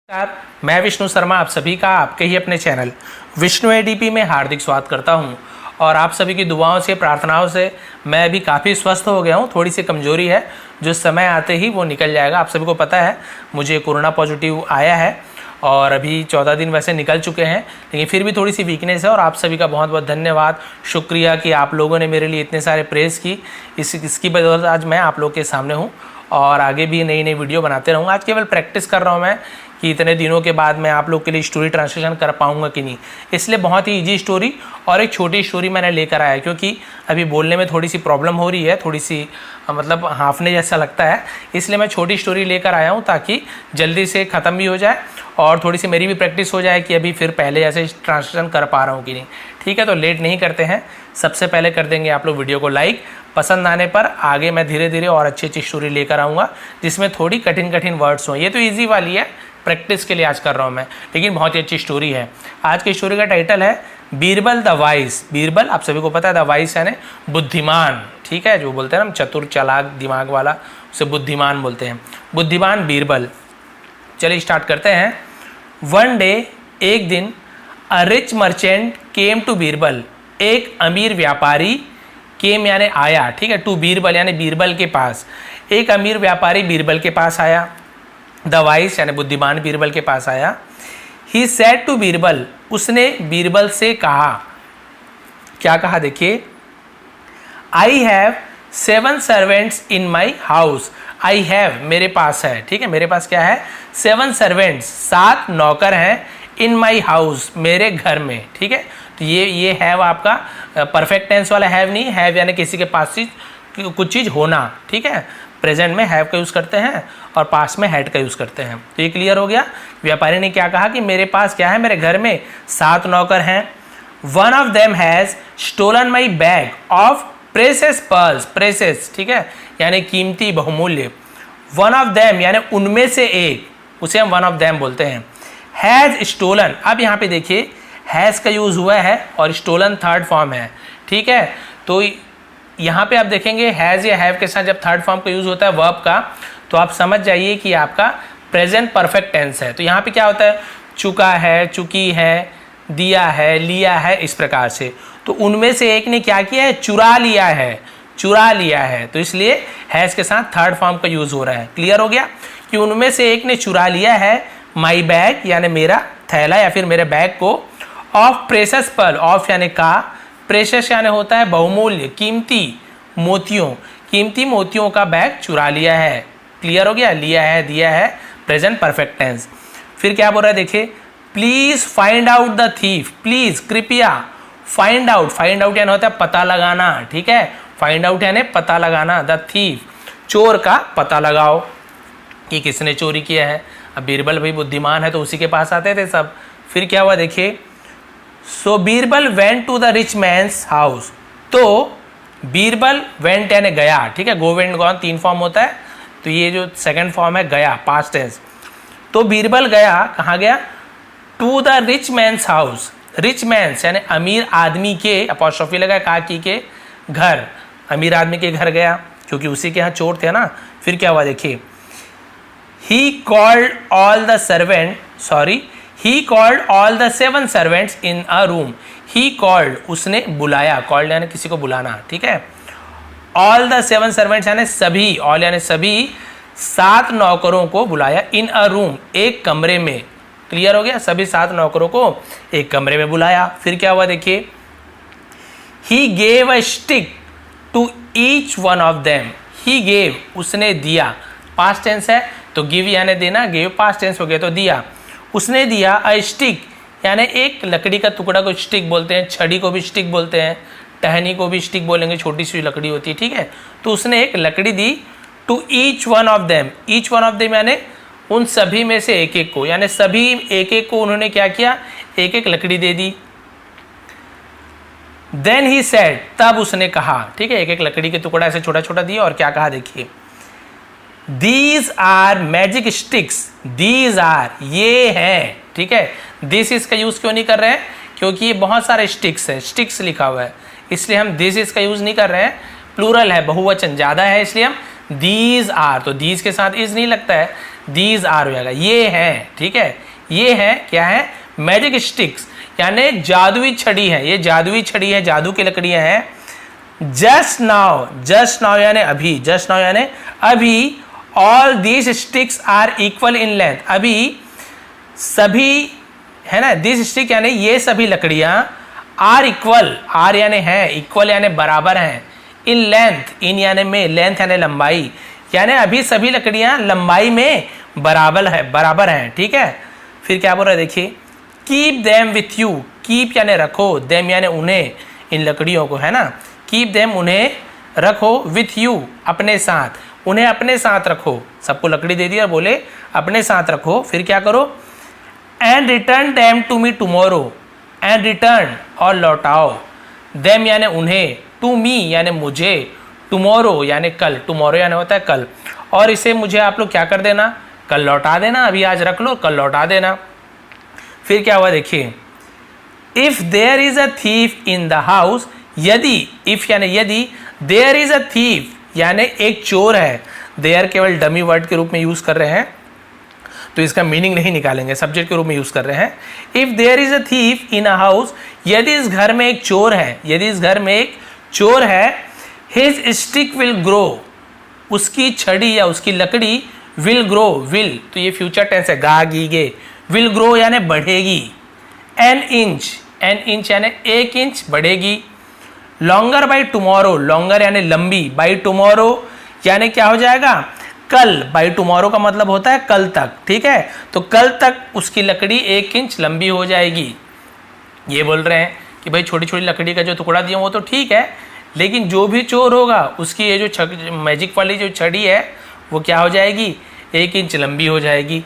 नमस्कार, मैं विष्णु शर्मा आप सभी का आपके ही अपने चैनल विष्णु एडीपी में हार्दिक स्वागत करता हूं। और आप सभी की दुआओं से प्रार्थनाओं से मैं अभी काफ़ी स्वस्थ हो गया हूं। थोड़ी सी कमजोरी है जो समय आते ही वो निकल जाएगा। आप सभी को पता है मुझे कोरोना पॉजिटिव आया है और अभी 14 दिन वैसे निकल चुके हैं, लेकिन फिर भी थोड़ी सी वीकनेस है। और आप सभी का बहुत बहुत धन्यवाद, शुक्रिया कि आप लोगों ने मेरे लिए इतने सारे प्रेज़ की। इसकी बदौलत आज मैं आप लोग के सामने हूँ और आगे भी नई नई वीडियो बनाते रहूँगा। आज केवल प्रैक्टिस कर रहा हूँ मैं कि इतने दिनों के बाद मैं आप लोग के लिए स्टोरी ट्रांसलेशन कर पाऊँगा कि नहीं। इसलिए बहुत ही इजी स्टोरी और एक छोटी स्टोरी मैंने लेकर आया, क्योंकि अभी बोलने में थोड़ी सी प्रॉब्लम हो रही है, थोड़ी सी मतलब हाफने जैसा लगता है। इसलिए मैं छोटी स्टोरी लेकर आया हूँ ताकि जल्दी से ख़त्म भी हो जाए और थोड़ी सी मेरी भी प्रैक्टिस हो जाए कि अभी फिर पहले जैसे ट्रांसलेशन कर पा रहा हूँ कि नहीं। ठीक है, तो लेट नहीं करते हैं। सबसे पहले कर देंगे आप लोग वीडियो को लाइक। पसंद आने पर आगे मैं धीरे धीरे और अच्छी अच्छी स्टोरी लेकर आऊँगा जिसमें थोड़ी कठिन कठिन वर्ड्स हों। ये तो ईजी वाली है, प्रैक्टिस के लिए आज कर रहा हूँ मैं, लेकिन बहुत ही अच्छी स्टोरी है। आज की स्टोरी का टाइटल है बीरबल द वाइस। बीरबल आप सभी को पता है, द वाइस यानी बुद्धिमान। ठीक है, जो बोलते हैं ना चतुर चालाक दिमाग वाला, उसे बुद्धिमान बोलते हैं। बुद्धिमान बीरबल। चलिए स्टार्ट करते हैं। वन डे, एक दिन, a rich merchant came to Birbal. एक अमीर व्यापारी, केम यानी आया, ठीक है, टू बीरबल यानी बीरबल के पास। एक अमीर व्यापारी बीरबल के पास आया। द वाइस यानी बुद्धिमान बीरबल के पास आया। ही सेड टू बीरबल, उसने बीरबल से कहा, क्या कहा देखिए, I have 7 servants in my house. I have मेरे पास है, ठीक है, मेरे पास क्या है, 7 सर्वेंट्स 7 नौकर हैं, इन माई हाउस मेरे घर में। ठीक है, तो ये हैव आपका परफेक्ट टेंस वाला हैव नहीं, हैव यानी किसी के पास कुछ चीज़ होना। ठीक है, प्रेजेंट में हैव का यूज़ करते हैं और पास्ट में हैड का यूज़ करते हैं। तो ये क्लियर हो गया। व्यापारी ने क्या कहा कि मेरे पास क्या है, मेरे घर में 7 नौकर हैं। One of them has stolen my bag of precious pearls. Precious, ठीक है, यानी कीमती बहुमूल्य। वन ऑफ देम यानी उनमें से एक, उसे हम वन ऑफ देम बोलते हैं। हैज़ स्टोलन, अब यहाँ पे देखिए हैज़ का यूज़ हुआ है और स्टोलन थर्ड फॉर्म है। ठीक है, तो यहाँ पे आप देखेंगे हैज़ या हैव के साथ जब थर्ड फॉर्म का यूज़ होता है वर्ब का, तो आप समझ जाइए कि आपका प्रेजेंट परफेक्ट टेंस है। तो यहाँ पे क्या होता है, चुका है, चुकी है, दिया है, लिया है, इस प्रकार से। तो उनमें से एक ने क्या किया है, चुरा लिया है, चुरा लिया है। तो इसलिए हैज़ के साथ थर्ड फॉर्म का यूज़ हो रहा है। क्लियर हो गया कि उनमें से एक ने चुरा लिया है माई बैग यानी मेरा थैला या फिर मेरे बैग को, ऑफ प्रेशस पर्ल, ऑफ यानी का, प्रेशस यानी होता है बहुमूल्य, कीमती मोतियों, कीमती मोतियों का बैग चुरा लिया है। क्लियर हो गया, लिया है, दिया है, प्रेजेंट परफेक्ट टेंस। फिर क्या बोल रहा है देखिए, please find out the thief. Please कृपया, फाइंड आउट, फाइंड आउट यानी होता है पता लगाना। ठीक है, फाइंड आउट यानी पता लगाना। द थीफ, चोर का पता लगाओ कि किसने चोरी किया है। अब बीरबल भाई बुद्धिमान है तो उसी के पास आते थे सब। फिर क्या हुआ देखिए, so Birbal went to the rich man's house. तो बीरबल वेंट यानी गया। ठीक है, गो वेंट गॉन 3 फॉर्म होता है, तो ये जो सेकंड फॉर्म है गया, पास्ट टेंस। तो बीरबल गया, कहाँ गया, to the rich man's house. Rich man's यानी अमीर आदमी के, अपॉस्ट्रोफी लगा काकी के घर, अमीर आदमी के घर गया क्योंकि उसी के यहाँ चोर थे ना। फिर क्या हुआ देखिए, he called all the servant, sorry, he called all the 7 servants in a room. He called, उसने बुलाया, कॉल्ड यानी किसी को बुलाना। ठीक है, ऑल द 7 सर्वेंट्स यानी सभी, ऑल यानी सभी 7 नौकरों को बुलाया, इन अ रूम एक कमरे में। क्लियर हो गया, सभी 7 नौकरों को एक कमरे में बुलाया। फिर क्या हुआ देखिए, he gave a stick to each one of them. He gave, उसने दिया, पास्ट टेंस है तो गिव यानी देना, गेव पास्ट टेंस हो गया तो दिया। उसने दिया अ स्टिक यानी एक लकड़ी का टुकड़ा को स्टिक बोलते हैं, छड़ी को भी स्टिक बोलते हैं, टहनी को भी स्टिक बोलेंगे, छोटी सी लकड़ी होती है। ठीक है, तो उसने एक लकड़ी दी, to each one of them. Each one of them यानी उन सभी में से एक एक को, यानी सभी एक एक को उन्होंने क्या किया, एक एक लकड़ी दे दी। देन ही सेड, तब उसने कहा, ठीक है, एक एक लकड़ी के टुकड़ा ऐसे छोटा छोटा दिया और क्या कहा देखिए, these are magic sticks. These are, ये है। ठीक है, दिस इज का यूज क्यों नहीं कर रहे हैं, क्योंकि ये बहुत सारे स्टिक्स है, स्टिक्स लिखा हुआ है, इसलिए हम दिस इज का यूज नहीं कर रहे हैं। प्लूरल है, बहुवचन ज़्यादा है, इसलिए हम दीज आर, तो दीज के साथ इज नहीं लगता है, दीज आर हो जाएगा, ये हैं, ठीक है, ये हैं क्या है, मैजिक स्टिक्स यानी जादुई छड़ी है, ये जादुई छड़ी है, जादू की लकड़ियां हैं। जस्ट नाउ यानी अभी, जस्ट नाउ यानी अभी, all these sticks are equal in length, अभी सभी है ना, दिस स्टिक यानी ये सभी लकड़ियां आर इक्वल, आर यानी है, इक्वल यानी बराबर हैं, इन लेंथ, इन यानी में, लेंथ यानी लंबाई, यानी अभी सभी लकड़ियां लंबाई में बराबर हैं, ठीक है। फिर क्या बोल रहा है देखिए, keep them with you, keep यानी रखो, देम यानी उन्हें, इन लकड़ियों को है ना, कीप देम उन्हें रखो, विथ यू अपने साथ, उन्हें अपने साथ रखो, सबको लकड़ी दे दी और बोले अपने साथ रखो। फिर क्या करो, and return them to me tomorrow, and return और लौटाओ, देम यानी उन्हें, टू मी यानी मुझे, टुमारो यानी कल, टुमारो यानी होता है कल, और इसे मुझे आप लोग क्या कर देना, कल लौटा देना, अभी आज रख लो कल लौटा देना। फिर क्या हुआ देखिए, if there is a thief in the house, यदि, इफ यानी यदि, देयर इज अ थीफ यानी एक चोर है, देयर केवल डमी वर्ड के रूप में यूज कर रहे हैं, तो इसका मीनिंग नहीं निकालेंगे, सब्जेक्ट के रूप में यूज कर रहे हैं। If there is a thief in a house, यदि इस घर में एक चोर है, यदि इस घर में एक चोर है, हिज स्टिक विल ग्रो, उसकी छड़ी या उसकी लकड़ी विल ग्रो, विल तो ये फ्यूचर टेंस है, गा गी गे, विल ग्रो यानी बढ़ेगी, एन इंच यानी 1 इंच बढ़ेगी, लॉन्गर बाई टुमारो, लॉन्गर यानी लंबी, बाई टुमारो यानी क्या हो जाएगा, कल, बाई टुमारो का मतलब होता है कल तक, ठीक है, तो कल तक उसकी लकड़ी 1 इंच लंबी हो जाएगी। ये बोल रहे हैं कि भाई छोटी छोटी लकड़ी का जो टुकड़ा दिया वो तो ठीक है, लेकिन जो भी चोर होगा उसकी ये जो मैजिक वाली जो छड़ी है वो क्या हो जाएगी, 1 इंच लंबी हो जाएगी,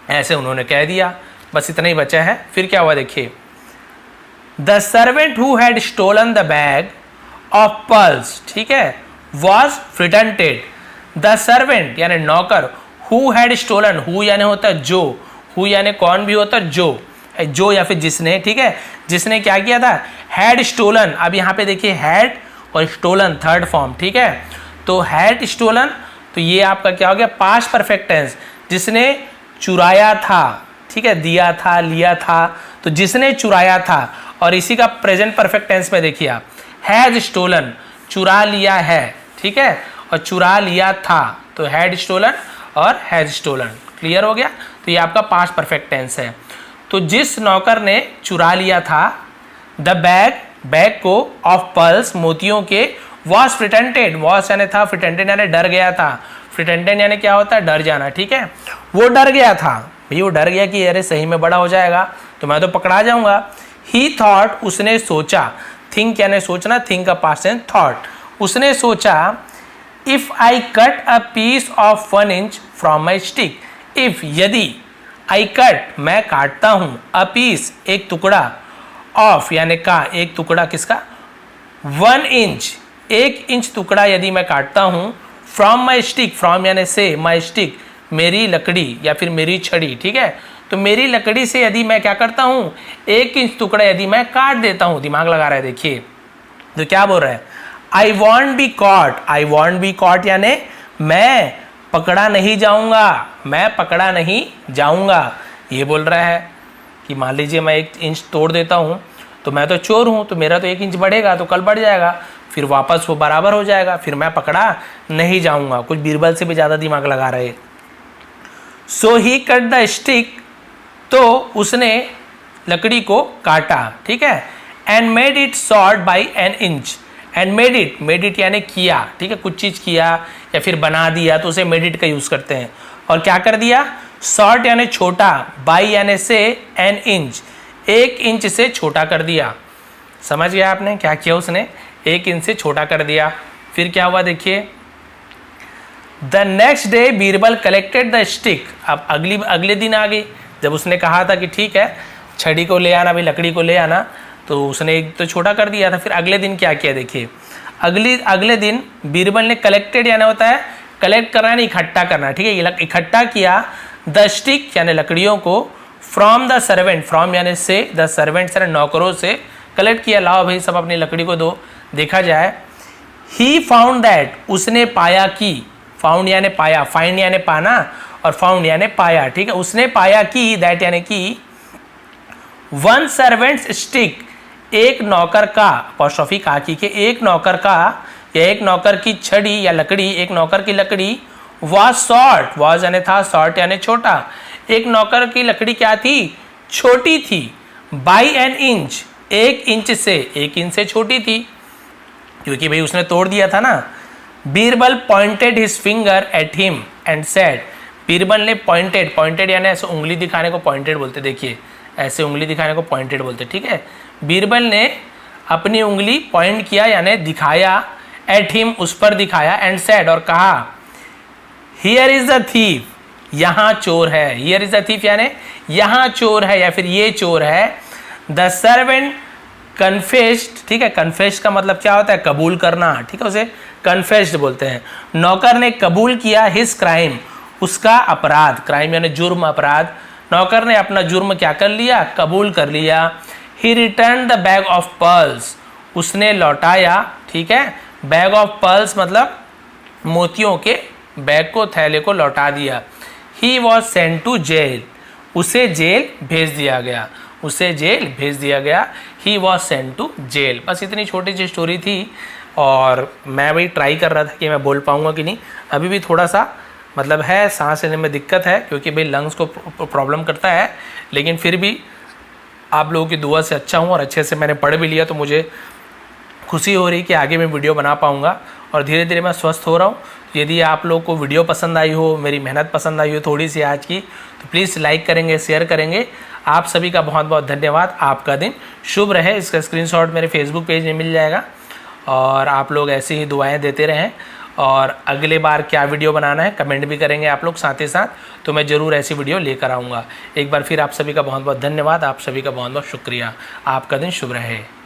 ऐसे उन्होंने कह दिया, बस इतना ही बचा है। फिर क्या हुआ देखिए, the servant who had stolen the bag of pearls, ठीक है, वॉज फ्रिटेंटेड, द सर्वेंट यानी नौकर, हु हैड स्टोलन, हु यानी होता है जो, हु यानी कौन भी होता है, जो या फिर जिसने, ठीक है, जिसने क्या किया था, हैड स्टोलन, अब यहाँ पे देखिए हैड और स्टोलन थर्ड फॉर्म, ठीक है, तो हैड स्टोलन, तो ये आपका क्या हो गया, पास्ट परफेक्ट टेंस, जिसने चुराया था, ठीक है, दिया था, लिया था, तो जिसने चुराया था, और इसी का प्रेजेंट परफेक्ट टेंस में देखिए आप, हैज स्टोलन, चुरा लिया है, ठीक है, और चुरा लिया था, तो हैड स्टोलन और हैज स्टोलन, क्लियर हो गया। तो ये आपका पास्ट परफेक्ट टेंस है। तो जिस नौकर ने चुरा लिया था द बैग को, ऑफ पर्ल्स मोतियों के, वॉज फ्रिटेंटेड, वॉज यानी था, फ्रिटेंटेड यानी डर गया था, फ्रिटेंटेड यानी क्या होता है, डर जाना, ठीक है, वो डर गया था, भाई वो डर गया कि अरे सही में बड़ा हो जाएगा तो मैं तो पकड़ा जाऊंगा। ही थॉट, उसने सोचा, थिंक यानी सोचना, थिंक का पास्ट टेंस थॉट, उसने सोचा, if I cut a piece of 1 inch from my stick, if यदि, आई कट मैं काटता हूं, अ पीस एक टुकड़ा, ऑफ यानी का एक टुकड़ा किसका, 1 इंच 1 इंच टुकड़ा यदि मैं काटता हूं, फ्रॉम माई स्टिक, फ्रॉम यानी से, माई स्टिक मेरी लकड़ी या फिर मेरी छड़ी, ठीक है, तो मेरी लकड़ी से यदि मैं क्या करता हूं, 1 इंच टुकड़ा यदि मैं काट देता हूं, दिमाग लगा रहा है देखिए, तो क्या बोल रहा है, I won't be caught, I won't be caught यानी मैं पकड़ा नहीं जाऊंगा, मैं पकड़ा नहीं जाऊंगा, ये बोल रहा है कि मान लीजिए मैं 1 इंच तोड़ देता हूं, तो मैं तो चोर हूं, तो मेरा तो 1 इंच बढ़ेगा, तो कल बढ़ जाएगा, फिर वापस वो बराबर हो जाएगा, फिर मैं पकड़ा नहीं जाऊंगा। कुछ बीरबल से भी ज़्यादा दिमाग लगा रहे। सो ही कट द स्टिक, तो उसने लकड़ी को काटा, ठीक है, and made it short by an inch, and made it यानी किया, ठीक है, कुछ चीज़ किया या फिर बना दिया तो उसे मेड इट का यूज़ करते हैं, और क्या कर दिया, शॉर्ट यानी छोटा, बाई यानी से, एन इंच 1 इंच से छोटा कर दिया। समझ गया आपने क्या किया, उसने 1 इंच से छोटा कर दिया। फिर क्या हुआ देखिए, the next day Birbal collected the stick, अब अगले दिन आ गई, जब उसने कहा था कि ठीक है छड़ी को ले आना, भाई लकड़ी को ले आना, तो उसने एक तो छोटा कर दिया था। फिर अगले दिन क्या किया देखिए, अगले दिन बीरबल ने कलेक्टेड यानी होता है कलेक्ट करना यानी इकट्ठा करना, ठीक है, इकट्ठा किया द स्टिक यानी लकड़ियों को, फ्रॉम द सर्वेंट, फ्रॉम यानी से, द सर्वेंट यानी नौकरों से कलेक्ट किया, लाओ भाई सब अपनी लकड़ी को दो, देखा जाए। ही फाउंड दैट, उसने पाया कि, फाउंड यानी पाया, फाइंड यानी पाना, और फाउंड यानी पाया, ठीक है। उसने पाया कि, दैट यानी कि वन सर्वेंट्स स्टिक, एक नौकर का, अपॉस्ट्रोफी का की के, एक नौकर का या एक नौकर की छड़ी या लकड़ी, एक नौकर की लकड़ी वॉज शॉर्ट, वॉज यानी था, शॉर्ट यानी छोटा, एक नौकर की लकड़ी क्या थी, छोटी थी, बाई एन इंच, 1 इंच से, 1 इंच से छोटी थी, क्योंकि भाई उसने तोड़ दिया था ना। Birbal pointed his finger at him and said, Birbal ने पॉइंटेड, पॉइंटेड यानी ऐसे उंगली दिखाने को पॉइंटेड बोलते, देखिए ऐसे उंगली दिखाने को पॉइंटेड बोलते, ठीक है। बीरबल ने अपनी उंगली पॉइंट किया यानी दिखाया, एट हिम उस पर दिखाया, एंड सेड और कहा, हियर इज द थीफ, यहाँ चोर है, हियर इज द थीफ यानी यहाँ चोर है या फिर ये चोर है। द सर्वेंट कन्फेस्ड, ठीक है, कन्फेस्ड का मतलब क्या होता है, कबूल करना, ठीक है, उसे कन्फेस्ड बोलते हैं। नौकर ने कबूल किया हिज क्राइम, उसका अपराध, क्राइम यानी जुर्म, अपराध, नौकर ने अपना जुर्म क्या कर लिया, कबूल कर लिया। He return the bag of pearls, उसने लौटाया, ठीक है, बैग ऑफ पर्ल्स मतलब मोतियों के बैग को, थैले को लौटा दिया। He was sent to jail, उसे जेल भेज दिया गया, उसे जेल भेज दिया गया। He was sent to jail. बस इतनी छोटी सी स्टोरी थी और मैं वही ट्राई कर रहा था कि मैं बोल पाऊँगा कि नहीं। अभी भी थोड़ा सा मतलब है, सांस लेने में दिक्कत है क्योंकि भाई लंग्स को प्रॉब्लम करता है, लेकिन फिर भी आप लोगों की दुआ से अच्छा हूँ और अच्छे से मैंने पढ़ भी लिया, तो मुझे खुशी हो रही कि आगे मैं वीडियो बना पाऊँगा और धीरे धीरे मैं स्वस्थ हो रहा हूँ। यदि आप लोगों को वीडियो पसंद आई हो, मेरी मेहनत पसंद आई हो थोड़ी सी आज की, तो प्लीज़ लाइक करेंगे, शेयर करेंगे। आप सभी का बहुत बहुत धन्यवाद। आपका दिन शुभ रहे। इसका स्क्रीनशॉट मेरे फेसबुक पेज में मिल जाएगा और आप लोग ऐसी ही दुआएं देते रहें। और अगले बार क्या वीडियो बनाना है कमेंट भी करेंगे आप लोग साथ ही साथ, तो मैं ज़रूर ऐसी वीडियो लेकर आऊँगा। एक बार फिर आप सभी का बहुत बहुत धन्यवाद, आप सभी का बहुत बहुत शुक्रिया। आपका दिन शुभ रहे।